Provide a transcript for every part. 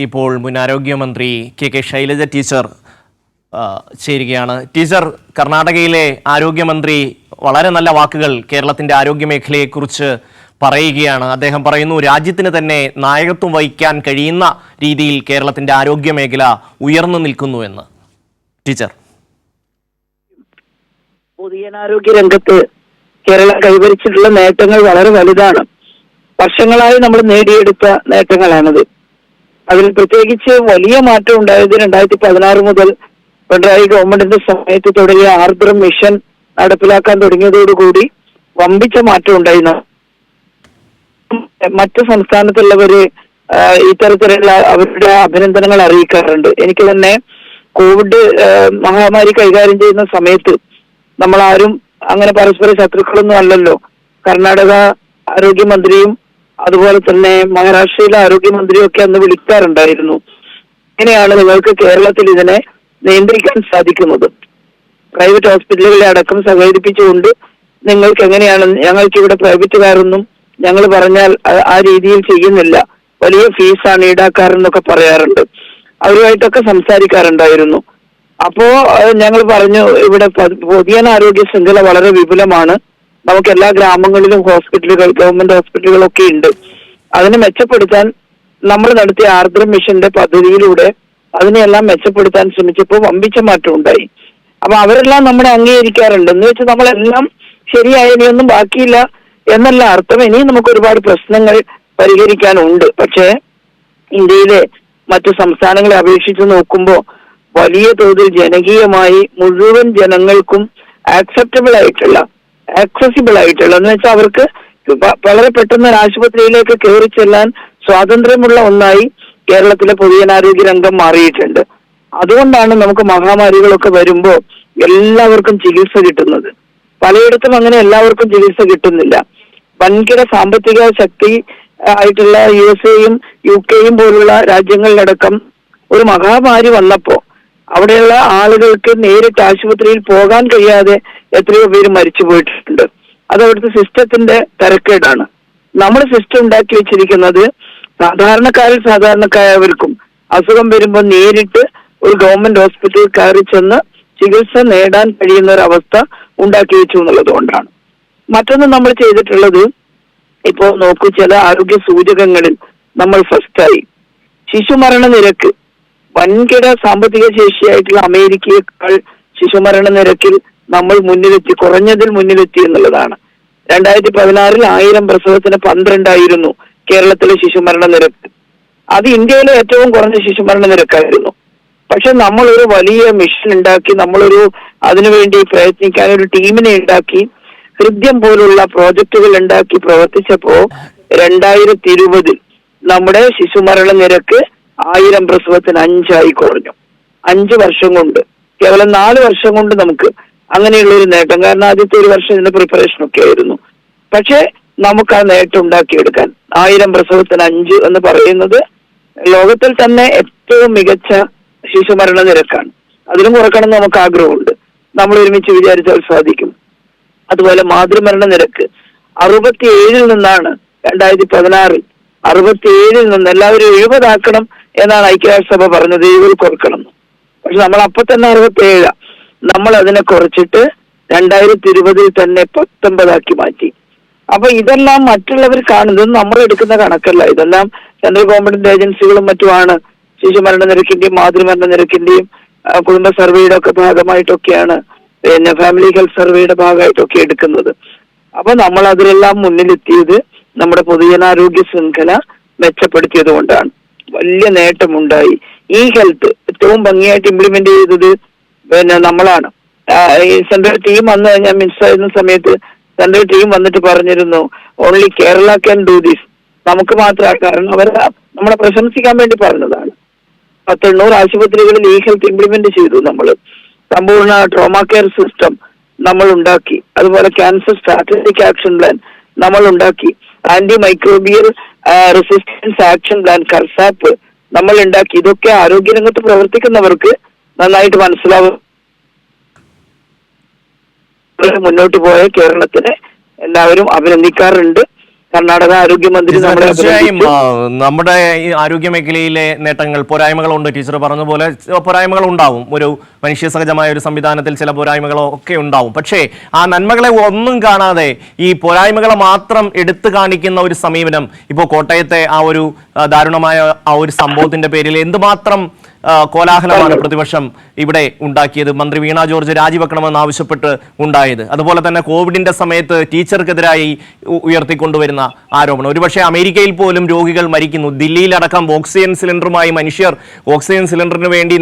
ഇപ്പോൾ മുൻ ആരോഗ്യമന്ത്രി കെ ശൈലജ ടീച്ചർ ചേരുകയാണ്. ടീച്ചർ, കർണാടകയിലെ ആരോഗ്യമന്ത്രി വളരെ നല്ല വാക്കുകൾ കേരളത്തിന്റെ ആരോഗ്യ മേഖലയെക്കുറിച്ച് പറയുകയാണ്. അദ്ദേഹം പറയുന്നു, രാജ്യത്തിന് തന്നെ നായകത്വം വഹിക്കാൻ കഴിയുന്ന രീതിയിൽ കേരളത്തിന്റെ ആരോഗ്യ മേഖല ഉയർന്നു നിൽക്കുന്നു എന്ന്. ടീച്ചർ, പൊതുജനാരോഗ്യ രംഗത്ത് കേരളം കൈവരിച്ചിട്ടുള്ള നേട്ടങ്ങൾ വളരെ വലുതാണ്. വർഷങ്ങളായി നമ്മൾ നേടിയെടുത്ത നേട്ടങ്ങളാണത്. അതിൽ പ്രത്യേകിച്ച് വലിയ മാറ്റം ഉണ്ടായത് 2016 മുതൽ പിണറായി ഗവൺമെന്റിന്റെ സമയത്ത് തുടങ്ങിയ ആർദ്രം മിഷൻ നടപ്പിലാക്കാൻ തുടങ്ങിയതോടുകൂടി വമ്പിച്ച മാറ്റം ഉണ്ടായിരുന്നു. മറ്റു സംസ്ഥാനത്തുള്ളവര് ഇത്തരത്തിലുള്ള അവരുടെ അഭിനന്ദനങ്ങൾ അറിയിക്കാറുണ്ട്. എനിക്ക് തന്നെ കോവിഡ് മഹാമാരി കൈകാര്യം ചെയ്യുന്ന സമയത്ത് നമ്മളാരും അങ്ങനെ പരസ്പര ശത്രുക്കളൊന്നും അല്ലല്ലോ. കർണാടക ആരോഗ്യമന്ത്രിയും അതുപോലെ തന്നെ മഹാരാഷ്ട്രയിലെ ആരോഗ്യമന്ത്രിയും ഒക്കെ അന്ന് വിളിക്കാറുണ്ടായിരുന്നു. എങ്ങനെയാണ് നിങ്ങൾക്ക് കേരളത്തിൽ ഇതിനെ നിയന്ത്രിക്കാൻ സാധിക്കുന്നത്? പ്രൈവറ്റ് ഹോസ്പിറ്റലുകളെ അടക്കം സഹകരിപ്പിച്ചുകൊണ്ട് നിങ്ങൾക്ക് എങ്ങനെയാണ്, ഞങ്ങൾക്ക് ഇവിടെ പ്രൈവറ്റുകാരൊന്നും ഞങ്ങൾ പറഞ്ഞാൽ ആ രീതിയിൽ ചെയ്യുന്നില്ല, വലിയ ഫീസാണ് ഈടാക്കാറെന്നൊക്കെ പറയാറുണ്ട്. അവരുമായിട്ടൊക്കെ സംസാരിക്കാറുണ്ടായിരുന്നു. അപ്പോ ഞങ്ങൾ പറഞ്ഞു, ഇവിടെ പൊതുജനാരോഗ്യ ശൃംഖല വളരെ വിപുലമാണ്. നമുക്ക് എല്ലാ ഗ്രാമങ്ങളിലും ഹോസ്പിറ്റലുകൾ, ഗവൺമെന്റ് ഹോസ്പിറ്റലുകളൊക്കെ ഉണ്ട്. അതിനെ മെച്ചപ്പെടുത്താൻ നമ്മൾ നടത്തിയ ആർദ്രം മിഷന്റെ പദ്ധതിയിലൂടെ അതിനെല്ലാം മെച്ചപ്പെടുത്താൻ ശ്രമിച്ചപ്പോൾ വമ്പിച്ച മാറ്റം ഉണ്ടായി. അപ്പൊ അവരെല്ലാം നമ്മളെ അംഗീകരിക്കാറുണ്ട്. എന്ന് വെച്ചാൽ നമ്മളെല്ലാം ശരിയായ, ഇനിയൊന്നും ബാക്കിയില്ല എന്നല്ല അർത്ഥം. ഇനിയും നമുക്ക് ഒരുപാട് പ്രശ്നങ്ങൾ പരിഹരിക്കാനുണ്ട്. പക്ഷേ ഇന്ത്യയിലെ മറ്റു സംസ്ഥാനങ്ങളെ അപേക്ഷിച്ച് നോക്കുമ്പോൾ വലിയ തോതിൽ ജനകീയമായി മുഴുവൻ ജനങ്ങൾക്കും ആക്സെപ്റ്റബിൾ ആയിട്ടുള്ള, ആക്സസിബിൾ ആയിട്ടുള്ള, എന്ന് വെച്ചാൽ അവർക്ക് വളരെ പെട്ടെന്ന് ഒരു ആശുപത്രിയിലേക്ക് കയറി ചെല്ലാൻ സ്വാതന്ത്ര്യമുള്ള ഒന്നായി കേരളത്തിലെ പൊതുജനാരോഗ്യ രംഗം മാറിയിട്ടുണ്ട്. അതുകൊണ്ടാണ് നമുക്ക് മഹാമാരികളൊക്കെ വരുമ്പോൾ എല്ലാവർക്കും ചികിത്സ കിട്ടുന്നത്. പലയിടത്തും അങ്ങനെ എല്ലാവർക്കും ചികിത്സ കിട്ടുന്നില്ല. വൻകിട സാമ്പത്തിക ശക്തി ആയിട്ടുള്ള USA-യും UK-യും പോലുള്ള രാജ്യങ്ങളിലടക്കം ഒരു മഹാമാരി വന്നപ്പോ അവിടെയുള്ള ആളുകൾക്ക് നേരിട്ട് ആശുപത്രിയിൽ പോകാൻ കഴിയാതെ എത്രയോ പേര് മരിച്ചു പോയിട്ടുണ്ട്. അത് അവിടുത്തെ സിസ്റ്റത്തിന്റെ തരക്കേടാണ്. നമ്മൾ സിസ്റ്റം ഉണ്ടാക്കി വെച്ചിരിക്കുന്നത് സാധാരണക്കാരായവർക്കും അസുഖം വരുമ്പോൾ നേരിട്ട് ഒരു ഗവൺമെന്റ് ഹോസ്പിറ്റലിൽ കയറി ചെന്ന് ചികിത്സ നേടാൻ കഴിയുന്ന ഒരു അവസ്ഥ ഉണ്ടാക്കി വെച്ചു എന്നുള്ളത് കൊണ്ടാണ്. മറ്റൊന്ന് നമ്മൾ ചെയ്തിട്ടുള്ളത്, ഇപ്പോ നോക്കൂ, ചില ആരോഗ്യ സൂചകങ്ങളിൽ നമ്മൾ ഫസ്റ്റായി. ശിശുമരണ നിരക്ക് വൻകിട സാമ്പത്തിക ശേഷിയായിട്ടുള്ള അമേരിക്കയേക്കാൾ ശിശുമരണ നിരക്കിൽ നമ്മൾ മുന്നിലെത്തി, കുറഞ്ഞതിൽ മുന്നിലെത്തി എന്നുള്ളതാണ്. 2016 1000 പ്രസവത്തിന് 12 ആയിരുന്നു കേരളത്തിലെ ശിശുമരണ നിരക്ക്. അത് ഇന്ത്യയിലെ ഏറ്റവും കുറഞ്ഞ ശിശുമരണ നിരക്കായിരുന്നു. പക്ഷെ നമ്മളൊരു വലിയ മിഷൻ ഉണ്ടാക്കി, നമ്മളൊരു അതിനുവേണ്ടി പ്രയത്നിക്കാൻ ഒരു ടീമിനെ ഉണ്ടാക്കി, ഹൃദ്യം പോലുള്ള പ്രോജക്റ്റുകൾ ഉണ്ടാക്കി പ്രവർത്തിച്ചപ്പോ 2020 നമ്മുടെ ശിശുമരണ നിരക്ക് 1000 പ്രസവത്തിന് 5 കുറഞ്ഞു. 5 വർഷം കൊണ്ട്, കേവലം 4 വർഷം കൊണ്ട് നമുക്ക് അങ്ങനെയുള്ള ഒരു നേട്ടം. കാരണം ആദ്യത്തെ ഒരു വർഷം ഇതിന്റെ പ്രിപ്പറേഷൻ ഒക്കെ ആയിരുന്നു. പക്ഷെ നമുക്ക് ആ നേട്ടം ഉണ്ടാക്കിയെടുക്കാൻ 1000 പ്രസവത്തിന് 5 എന്ന് പറയുന്നത് ലോകത്തിൽ തന്നെ ഏറ്റവും മികച്ച ശിശുമരണ നിരക്കാണ്. അതിലും കുറക്കണം എന്ന് നമുക്ക് ആഗ്രഹമുണ്ട്. നമ്മൾ ഒരുമിച്ച് വിചാരിച്ചാൽ സാധിക്കും. അതുപോലെ മാതൃമരണ നിരക്ക് 67 നിന്നാണ് 2016 67 നിന്ന് എല്ലാവരും 70 ആക്കണം എന്നാണ് ഐക്യരാഷ്ട്രസഭ പറഞ്ഞത്, 70 കുറക്കണം. പക്ഷെ നമ്മൾ അപ്പൊ തന്നെ 67, നമ്മൾ അതിനെ കുറച്ചിട്ട് 2020 തന്നെ 19 മാറ്റി. അപ്പൊ ഇതെല്ലാം മറ്റുള്ളവർ കാണുന്നത് നമ്മൾ എടുക്കുന്ന കണക്കല്ല. ഇതെല്ലാം സെൻട്രൽ ഗവൺമെന്റ് ഏജൻസികളും മറ്റുമാണ് ശിശുമരണ നിരക്കിന്റെയും മാതൃമരണ നിരക്കിന്റെയും കുടുംബ സർവേയുടെ ഒക്കെ ഭാഗമായിട്ടൊക്കെയാണ്, പിന്നെ ഫാമിലി ഹെൽത്ത് സർവേയുടെ ഭാഗമായിട്ടൊക്കെ എടുക്കുന്നത്. അപ്പൊ നമ്മൾ അതിലെല്ലാം മുന്നിലെത്തിയത് നമ്മുടെ പൊതുജനാരോഗ്യ ശൃംഖല മെച്ചപ്പെടുത്തിയത് കൊണ്ടാണ്. വലിയ നേട്ടമുണ്ടായി. ഈ ഹെൽത്ത് ഏറ്റവും ഭംഗിയായിട്ട് ഇംപ്ലിമെന്റ് ചെയ്തത് പിന്നെ നമ്മളാണ്. ഈ സെൻട്രൽ ടീം വന്ന് ഞാൻ മിനിസ്റ്റർ ആയിരുന്ന സമയത്ത് സെൻട്രൽ ടീം വന്നിട്ട് പറഞ്ഞിരുന്നു, only Kerala can do this. നമുക്ക് മാത്രമാണ്. കാരണം അവർ നമ്മളെ പ്രശംസിക്കാൻ വേണ്ടി പറഞ്ഞതാണ്. 800 ആശുപത്രികളിൽ ഈ ഹെൽത്ത് ഇംപ്ലിമെന്റ് ചെയ്തു. നമ്മൾ സമ്പൂർണ്ണ ട്രോമ കെയർ സിസ്റ്റം നമ്മൾ ഉണ്ടാക്കി. അതുപോലെ ക്യാൻസർ സ്ട്രാറ്റജിക് ആക്ഷൻ പ്ലാൻ നമ്മൾ ഉണ്ടാക്കി. Anti microbial resistance action plan KARSAP നമ്മൾ ഉണ്ടാക്കി. ഇതൊക്കെ ആരോഗ്യരംഗത്ത് പ്രവർത്തിക്കുന്നവർക്ക് നന്നായിട്ട് മനസ്സിലാവും. മുന്നോട്ട് പോയ കേരളത്തിനെ എല്ലാവരും അഭിനന്ദിക്കാറുണ്ട്. കർണാടക ആരോഗ്യമന്ത്രി നമ്മളെ തീർച്ചയായും അഭിനന്ദിച്ചു. നമ്മുടെ ഈ ആരോഗ്യ മേഖലയിലെ നേട്ടങ്ങൾ, പോരായ്മകളുണ്ട്. ടീച്ചർ പറഞ്ഞ പോലെ പോരായ്മകൾ ഉണ്ടാവും. ഒരു മനുഷ്യ സഹജമായ ഒരു സംവിധാനത്തിൽ ചില പോരായ്മകളോ ഒക്കെ ഉണ്ടാവും. പക്ഷേ ആ നന്മകളെ ഒന്നും കാണാതെ ഈ പോരായ്മകളെ മാത്രം എടുത്തു കാണിക്കുന്ന ഒരു സമീപനം ഇപ്പോൾ കോട്ടയത്തെ ആ ഒരു ദാരുണമായ ആ ഒരു സംഭവത്തിന്റെ പേരിൽ എന്തുമാത്രം കോലാഹലമാണ് പ്രതിപക്ഷം ഇവിടെ ഉണ്ടാക്കിയത്. മന്ത്രി വീണ ജോർജ് രാജിവെക്കണമെന്ന് ആവശ്യപ്പെട്ട് ഉണ്ടായത്. അതുപോലെ തന്നെ കോവിഡിന്റെ സമയത്ത് ടീച്ചർക്കെതിരായി ഉയർത്തിക്കൊണ്ടുവരുന്ന ആരോപണം. ഒരുപക്ഷെ അമേരിക്കയിൽ പോലും രോഗികൾ മരിക്കുന്നു. ദില്ലിയിലടക്കം ഓക്സിജൻ സിലിണ്ടറുമായി മനുഷ്യർ ഓക്സിജൻ സിലിണ്ടറിന് വേണ്ടി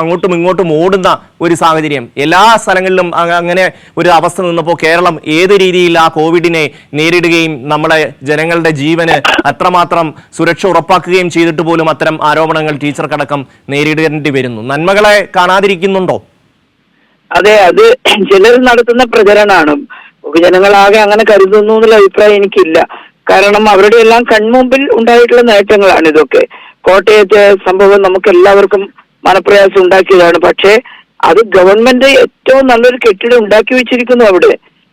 അങ്ങോട്ടും ഇങ്ങോട്ടും ഓടുന്ന ഒരു സാഹചര്യം എല്ലാ സ്ഥലങ്ങളിലും അങ്ങനെ ഒരു അവസ്ഥ നിന്നപ്പോൾ കേരളം ഏത് രീതിയിൽ ആ കോവിഡിനെ നേരിടുകയും നമ്മുടെ ജനങ്ങളുടെ ജീവന് അത്രമാത്രം സുരക്ഷ ഉറപ്പാക്കുകയും ചെയ്തിട്ട് പോലും അത്തരം ആരോപണങ്ങൾ ടീച്ചർക്കടക്കം നേരിടേണ്ടി വരുന്നു. നന്മകളെ കാണാതിരിക്കുന്നുണ്ടോ? അതെ, അത് ചിലർ നടത്തുന്ന പ്രചരണമാണ്. ജനങ്ങളാകെ അങ്ങനെ കരുതുന്നു എന്നുള്ള അഭിപ്രായം എനിക്കില്ല. കാരണം അവരുടെ എല്ലാം കൺമുമ്പിൽ ഉണ്ടായിട്ടുള്ള നേട്ടങ്ങളാണ് ഇതൊക്കെ. കോട്ടയത്തെ സംഭവം നമുക്ക് എല്ലാവർക്കും മനപ്രയാസം ഉണ്ടാക്കിയതാണ്. പക്ഷേ അത് ഗവൺമെന്റ് ഏറ്റവും നല്ലൊരു കെട്ടിടം ഉണ്ടാക്കി വെച്ചിരിക്കുന്നു അവിടെ.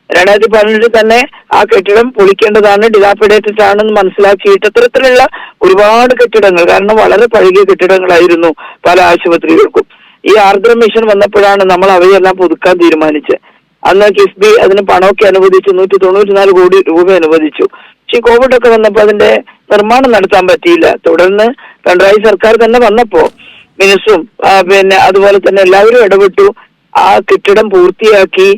2018 തന്നെ ആ കെട്ടിടം പൊളിക്കേണ്ടതാണ്, ഡിലാപ്പിഡേറ്റഡ് ആണെന്ന് മനസ്സിലാക്കിയിട്ട് അത്തരത്തിലുള്ള ഒരുപാട് കെട്ടിടങ്ങൾ, കാരണം വളരെ പഴകിയ കെട്ടിടങ്ങളായിരുന്നു പല ആശുപത്രികൾക്കും. ഈ ആർദ്ര മിഷൻ വന്നപ്പോഴാണ് നമ്മൾ അവയെല്ലാം പുതുക്കാൻ തീരുമാനിച്ചത്. അന്ന് കിഫ്ബി അതിന് പണമൊക്കെ അനുവദിച്ചു, 194 കോടി രൂപ അനുവദിച്ചു. പക്ഷെ കോവിഡ് ഒക്കെ വന്നപ്പോൾ അതിന്റെ നിർമ്മാണം നടത്താൻ പറ്റിയില്ല. തുടർന്ന് പിണറായി സർക്കാർ തന്നെ വന്നപ്പോ മിനിസ്റ്ററും പിന്നെ അതുപോലെ തന്നെ എല്ലാവരും ഇടപെട്ടു. ആ കെട്ടിടം പൂർത്തിയാക്കി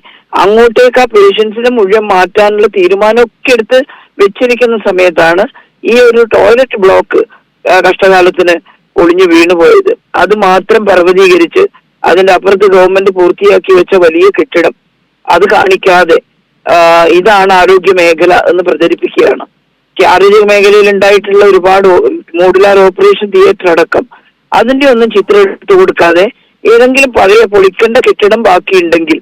അങ്ങോട്ടേക്ക് ആ പേഷ്യൻസിനെ മുഴുവൻ മാറ്റാനുള്ള തീരുമാനമൊക്കെ എടുത്ത് വെച്ചിരിക്കുന്ന സമയത്താണ് ഈ ഒരു ടോയ്ലറ്റ് ബ്ലോക്ക് കഷ്ടകാലത്തിന് ഒളിഞ്ഞു വീണുപോയത്. അത് മാത്രം പർവ്വതീകരിച്ച് അതിന്റെ അപ്പുറത്ത് ഗവൺമെന്റ് പൂർത്തിയാക്കി വെച്ച വലിയ കെട്ടിടം അത് കാണിക്കാതെ ഇതാണ് ആരോഗ്യ മേഖല എന്ന് പ്രചരിപ്പിക്കുകയാണ്. ആരോഗ്യ മേഖലയിൽ ഉണ്ടായിട്ടുള്ള ഒരുപാട് മോഡുലാർ ഓപ്പറേഷൻ തിയേറ്റർ അടക്കം അതിന്റെ ഒന്നും ചിത്രം എടുത്തു കൊടുക്കാതെ ഏതെങ്കിലും പഴയ പൊളിക്കേണ്ട കെട്ടിടം ബാക്കിയുണ്ടെങ്കിൽ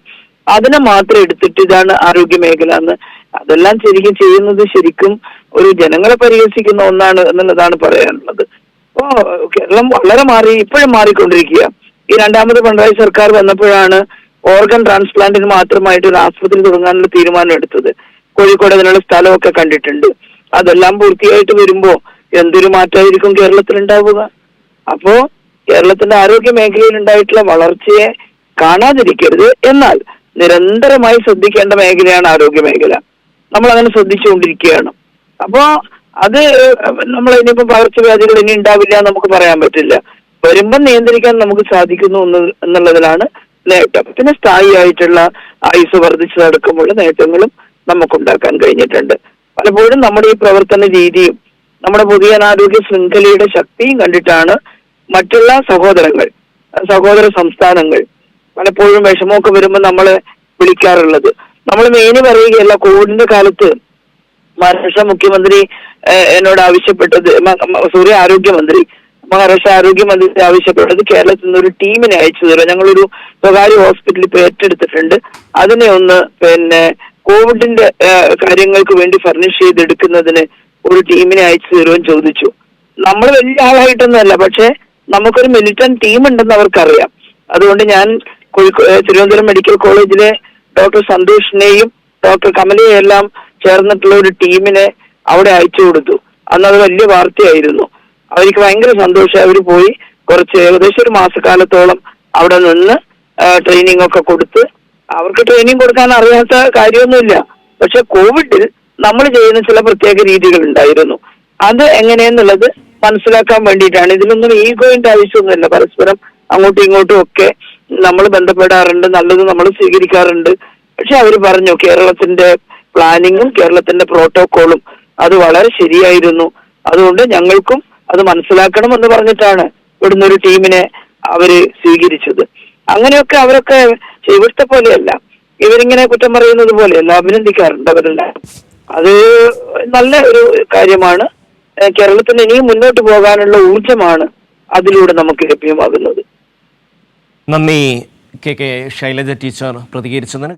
അതിനെ മാത്രം എടുത്തിട്ട് ഇതാണ് ആരോഗ്യ മേഖല എന്ന്, അതെല്ലാം ചെയ്യുന്നത് ശരിക്കും ഒരു ജനങ്ങളെ പരിഹസിക്കുന്ന ഒന്നാണ് എന്നുള്ളതാണ് പറയാനുള്ളത്. അപ്പോ കേരളം വളരെ ഇപ്പോഴും മാറിക്കൊണ്ടിരിക്കുക. ഈ രണ്ടാമത് പിണറായി സർക്കാർ വന്നപ്പോഴാണ് ഓർഗൻ ട്രാൻസ്പ്ലാന്റിന് മാത്രമായിട്ട് ഒരു ആശുപത്രി തുടങ്ങാനുള്ള തീരുമാനം എടുത്തത്. കോഴിക്കോട് അതിനുള്ള സ്ഥലമൊക്കെ കണ്ടിട്ടുണ്ട്. അതെല്ലാം പൂർത്തിയായിട്ട് വരുമ്പോ എന്തൊരു മാറ്റമായിരിക്കും കേരളത്തിൽ ഉണ്ടാവുക. അപ്പോ കേരളത്തിന്റെ ആരോഗ്യ മേഖലയിൽ ഉണ്ടായിട്ടുള്ള വളർച്ചയെ കാണാതിരിക്കരുത്. എന്നാൽ നിരന്തരമായി ശ്രദ്ധിക്കേണ്ട മേഖലയാണ് ആരോഗ്യ മേഖല. നമ്മൾ അങ്ങനെ ശ്രദ്ധിച്ചുകൊണ്ടിരിക്കുകയാണ്. അപ്പോ അത് നമ്മൾ ഇനിയിപ്പോ പകർച്ചവ്യാധികൾ ഇനി ഉണ്ടാവില്ല എന്ന് നമുക്ക് പറയാൻ പറ്റില്ല. വരുമ്പം നിയന്ത്രിക്കാൻ നമുക്ക് സാധിക്കുന്നു എന്നുള്ളതിലാണ് നേട്ടം. പിന്നെ സ്ഥായിയായിട്ടുള്ള ആയുസ് വർദ്ധിച്ചതടക്കമുള്ള നേട്ടങ്ങളും നമുക്കുണ്ടാക്കാൻ കഴിഞ്ഞിട്ടുണ്ട്. പലപ്പോഴും നമ്മുടെ ഈ പ്രവർത്തന രീതിയും നമ്മുടെ പൊതുജനാരോഗ്യ ശൃംഖലയുടെ ശക്തിയും കണ്ടിട്ടാണ് മറ്റുള്ള സഹോദര സംസ്ഥാനങ്ങൾ പലപ്പോഴും വിഷമമൊക്കെ വരുമ്പോൾ നമ്മളെ വിളിക്കാറുള്ളത്. നമ്മൾ മെയിന് പറയുകയല്ല, കോവിഡിന്റെ കാലത്ത് മഹാരാഷ്ട്ര മുഖ്യമന്ത്രി എന്നോട് ആവശ്യപ്പെട്ടത്, മഹാരാഷ്ട്ര ആരോഗ്യമന്ത്രി ആവശ്യപ്പെട്ടത് കേരളത്തിൽ നിന്ന് ഒരു ടീമിനെ അയച്ചു തരും. ഞങ്ങളൊരു സ്വകാര്യ ഹോസ്പിറ്റലിൽ ഇപ്പൊ ഏറ്റെടുത്തിട്ടുണ്ട്, അതിനെ ഒന്ന് കോവിഡിന്റെ കാര്യങ്ങൾക്ക് വേണ്ടി ഫർണിഷ് ചെയ്തെടുക്കുന്നതിന് ഒരു ടീമിനെ അയച്ചു തരുമെന്ന് ചോദിച്ചു. നമ്മൾ വലിയ ആളായിട്ടൊന്നുമല്ല, പക്ഷെ നമുക്കൊരു മിലിറ്റന്റ് ടീം ഉണ്ടെന്ന് അവർക്കറിയാം. അതുകൊണ്ട് ഞാൻ തിരുവനന്തപുരം മെഡിക്കൽ കോളേജിലെ ഡോക്ടർ സന്തോഷിനെയും ഡോക്ടർ കമലയെയും എല്ലാം ചേർന്നിട്ടുള്ള ഒരു ടീമിനെ അവിടെ അയച്ചു കൊടുത്തു. അന്ന് അത് വലിയ വാർത്തയായിരുന്നു. അവർക്ക് ഭയങ്കര സന്തോഷം. അവർ പോയി ഏകദേശം ഒരു മാസക്കാലത്തോളം അവിടെ നിന്ന് ട്രെയിനിങ് ഒക്കെ കൊടുത്ത്, അവർക്ക് ട്രെയിനിങ് കൊടുക്കാൻ അറിയാത്ത കാര്യമൊന്നുമില്ല. പക്ഷെ കോവിഡിൽ നമ്മൾ ചെയ്യുന്ന ചില പ്രത്യേക രീതികൾ ഉണ്ടായിരുന്നു. അത് എങ്ങനെയെന്നുള്ളത് മനസ്സിലാക്കാൻ വേണ്ടിയിട്ടാണ്. ഇതിലൊന്നും ഈഗോയിന്റെ ആവശ്യമൊന്നുമില്ല. പരസ്പരം അങ്ങോട്ടും ഇങ്ങോട്ടും ഒക്കെ നമ്മൾ ബന്ധപ്പെടാറുണ്ട്, നല്ലത് നമ്മൾ സ്വീകരിക്കാറുണ്ട്. പക്ഷെ അവർ പറഞ്ഞു കേരളത്തിന്റെ പ്ലാനിങ്ങും കേരളത്തിന്റെ പ്രോട്ടോകോളും അത് വളരെ ശരിയായിരുന്നു, അതുകൊണ്ട് ഞങ്ങൾക്കും അത് മനസ്സിലാക്കണം എന്ന് പറഞ്ഞിട്ടാണ് ഇവിടുന്ന് ഒരു ടീമിനെ അവര് സ്വീകരിച്ചത്. അങ്ങനെയൊക്കെ അവരൊക്കെ ഇവിടുത്തെ പോലെയല്ല, ഇവരിങ്ങനെ കുറ്റം പറയുന്നത് പോലെയല്ല, അഭിനന്ദിക്കാറുണ്ട് അവരെല്ലാം. അത് നല്ല ഒരു കാര്യമാണ്. കേരളത്തിന് ഇനിയും മുന്നോട്ട് പോകാനുള്ള ഊർജമാണ് അതിലൂടെ നമുക്ക് ലഭ്യമാകുന്നത്. നന്ദി കെ ശൈലജ ടീച്ചർ പ്രതികരിച്ചതിന്.